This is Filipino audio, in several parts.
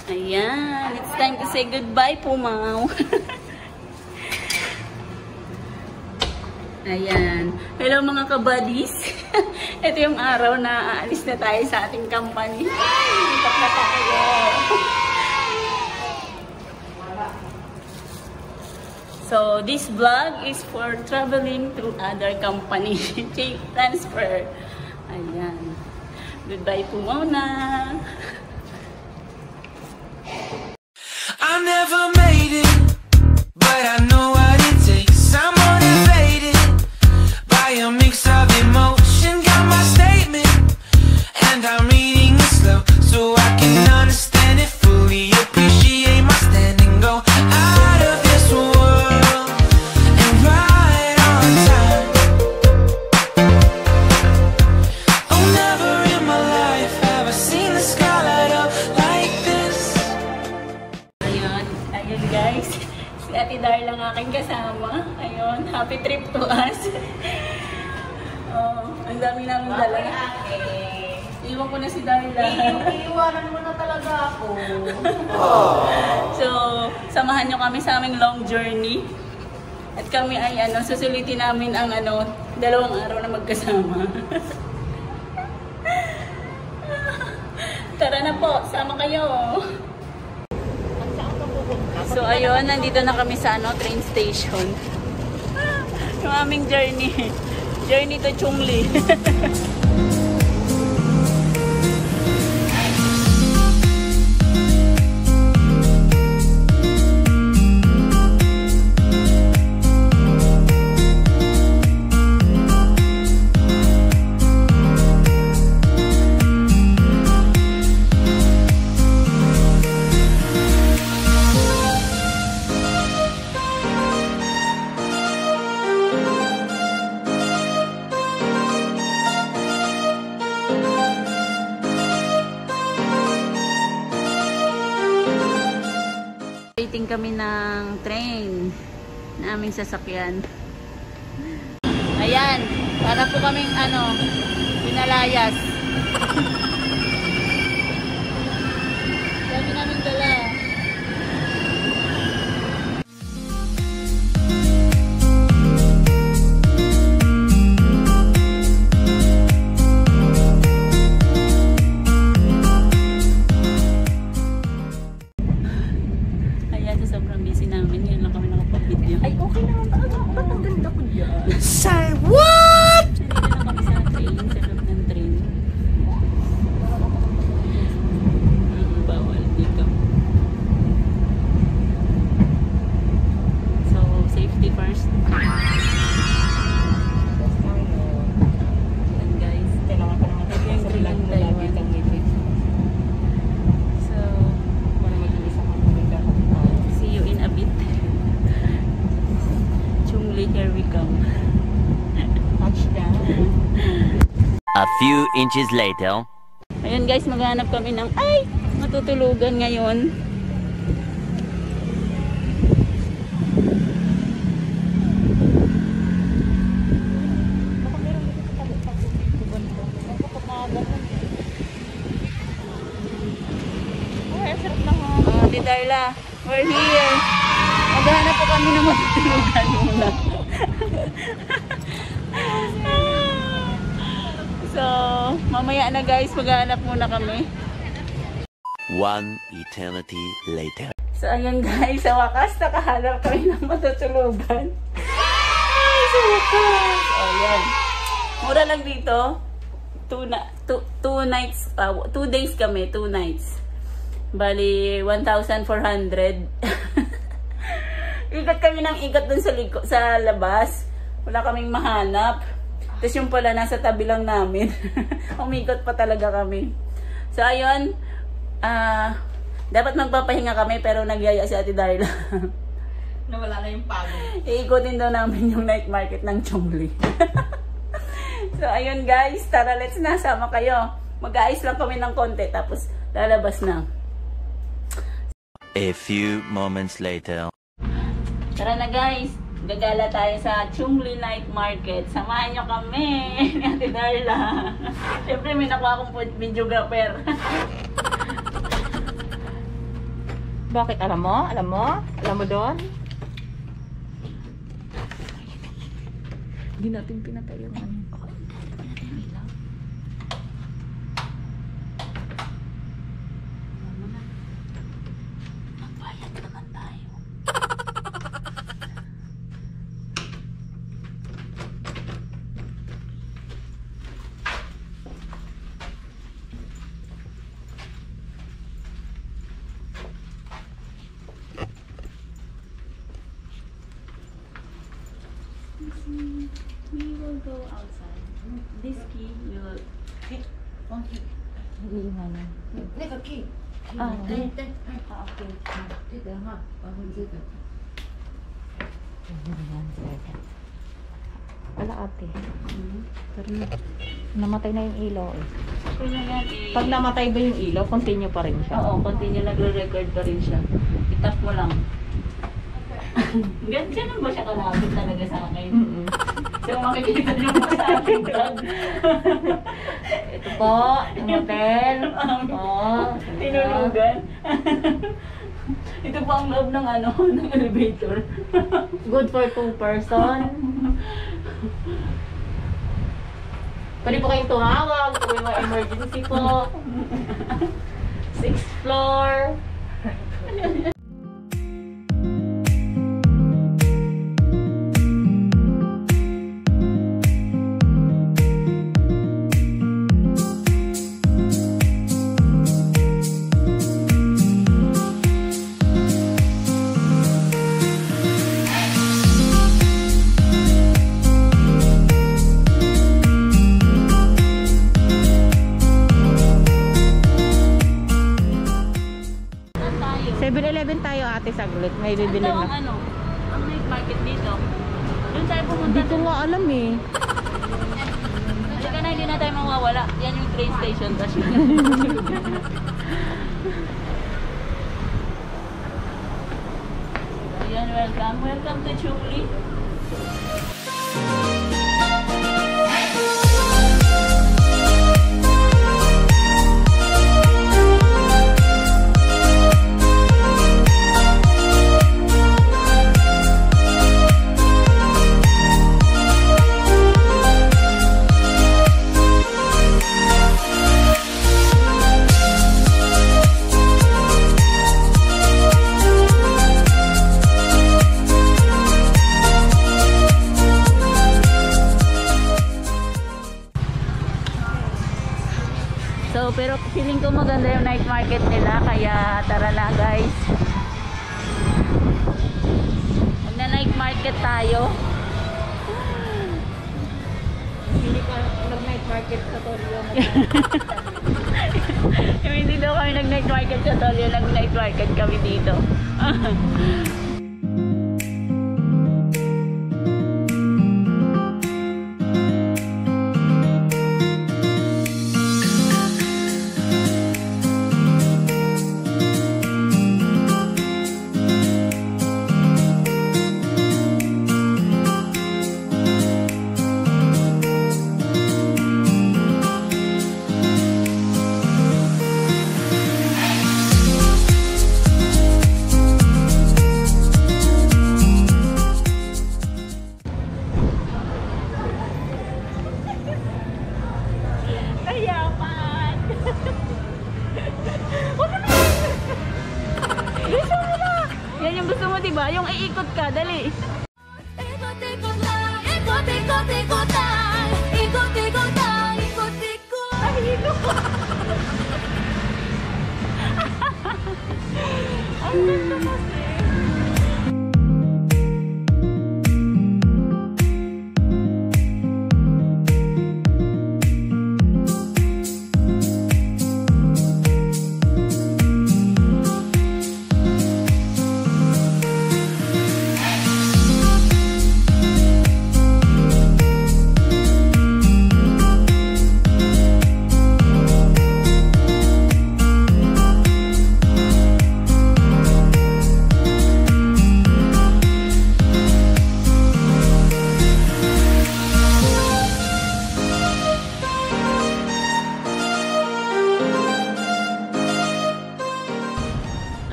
Ayan, it's time to say goodbye po, Mau. Ayan. Hello mga kabuddies. Ito yung araw na aalis na tayo sa ating company. Ipak na tayo. So, this vlog is for traveling to other company. Take transfer. Ayan. Goodbye po muna. I never made it, but I know what it takes. I'm motivated by a mix of emotion. Got my statement, and I'm reading it slow so I can understand it fully. Appreciate my standing, go out of this world and right on time. Oh, never in my life have I seen the sky light up like this. Ayun guys, si Ate Dar lang aking kasama. Ayun, happy trip to us. Oh, ang dami namin dala. Iwan ko na si Darla. Iiwanan mo na talaga ako. So, samahan nyo kami sa aming long journey. At kami ay susulitin namin ang 2 araw na magkasama. Tara na po, sama kayo. So ayun, nandito na kami sa train station. Yung aming journey. Journey to Chungli. Waiting kami ng train na aming sasakyan. Ayan, para po kaming pinalayas. Dami naming dala. Sobrang busy namin. Yan lang kami nakapag-video. Ay, okay naman. Ba't ang ganda ko dyan? Say what? Dito na kami sa train, sa loob ng train. Bawal dito. So, safety first. Yan guys. Kailangan pa naman tayo sa vlog mo lagi kang ngipin. So, Para mag-iisa kang kumita. see you in a bit. Chungli, here we come. Touchdown. A few inches later. Ayun guys, maghanap kami ng matutulugan ngayon. Baka meron dito sa tabi-tabi. Ay, ang sarap lang ha. Ate Darla, we're here. Maghanap po kami ng matutulugan muna. So, mamaya na guys, maghanap muna kami. One eternity later. So, ayun guys, sa wakas, nakahanap kami ng matutulugan. Ay, sa wakas! O, yan. Mura lang dito. 2 nights, 2 days kami, 2 nights. Bali, 1,400. Ikot kami ng ikot dun sa labas. Wala kaming mahanap. Tapos yung pala, nasa tabi lang namin. Umikot pa talaga kami. So, ayun. Dapat magpapahinga kami, pero nagyaya si Ate Darla. Nawala na yung pagod. Iikutin daw namin yung night market ng Chungli. So, ayun guys. Tara, let's na. Sama kayo. Mag-aayos lang kami ng konti, tapos lalabas na. A few moments later. Tara na guys. Gagala tayo sa Chungli Night Market. Samahan nyo kami ni Ate Darla. Siyempre may nakuha akong videographer. Bakit? Alam mo? Alam mo? Alam mo doon? Hindi natin pinatay yung ano. Magbayad naman tayo. We will go outside. This key will... Hindi yung ano. Ah, okay. Okay. Wala ate. Pero namatay na yung ilaw eh. Okay na yan eh. Pag namatay ba yung ilaw, continue pa rin siya? Oo, continue nagre-record pa rin siya. Itap mo lang. Ganyan ba siya kalapit talaga sa akin? So makikita niyo po sa aking vlog. Ito po, yung hotel. Tinulugan. Ito po ang loob ng ano, ng elevator. Good for 2 person. Pwede po kayong tumawag kung may mga emergency po. 6th floor. Saan tayo? 7-Eleven tayo ate saglit. May bibili Ito ang na. ano, ang night market dito. Doon tayo pumunta. Hindi ko nga alam eh. Halika na, hindi na tayo mawawala. Yan yung train station. Tapos Ayan, welcome. Welcome to Chuli. So, pero feeling ko maganda yung night market nila, kaya tara na guys. Magna-night market tayo. Hindi ka nag-night market sa Tolyo. Hindi daw kami nag-night market sa Tolyo, nag-night market kami dito. Kayaman! Gusto mo na! Yan yung gusto mo, diba? Yung iikot ka, dali. Ikot-ikot lang, ikot-ikot-ikot lang, ikot-ikot lang, ikot-ikot. Tahilo! Ang ganda kasi.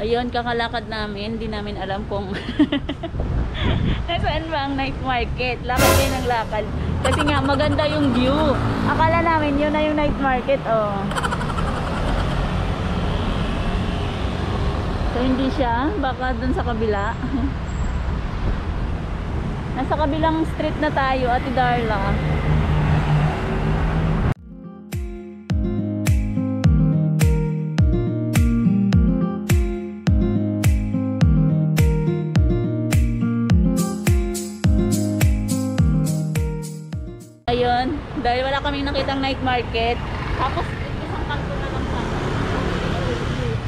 Ayun, kakalakad namin. Hindi namin alam kung nasaan ba ang night market. Lakad kayo ng lakad. Kasi nga, maganda yung view. Akala namin yun na yung night market. Oh. So, hindi siya. Baka dun sa kabila. Nasa kabilang street na tayo, Ate Darla. Ayun, dahil wala kaming nakitang night market, tapos isang kanto na lang tayo.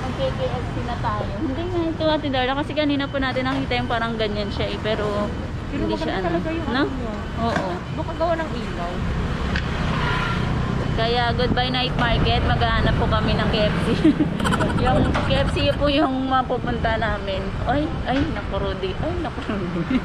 Mag-KKFC na tayo. Hindi nga ito, Ate Darla, kasi kanina po natin nakita yung parang ganyan siya eh, pero hindi siya ano. No? Oo. Makagawa ng ilaw. Kaya goodbye night market, maghahanap po kami ng KFC. Yung KFC po yung mapupunta namin. Ay, naku Rudy. Ay, naku Rudy.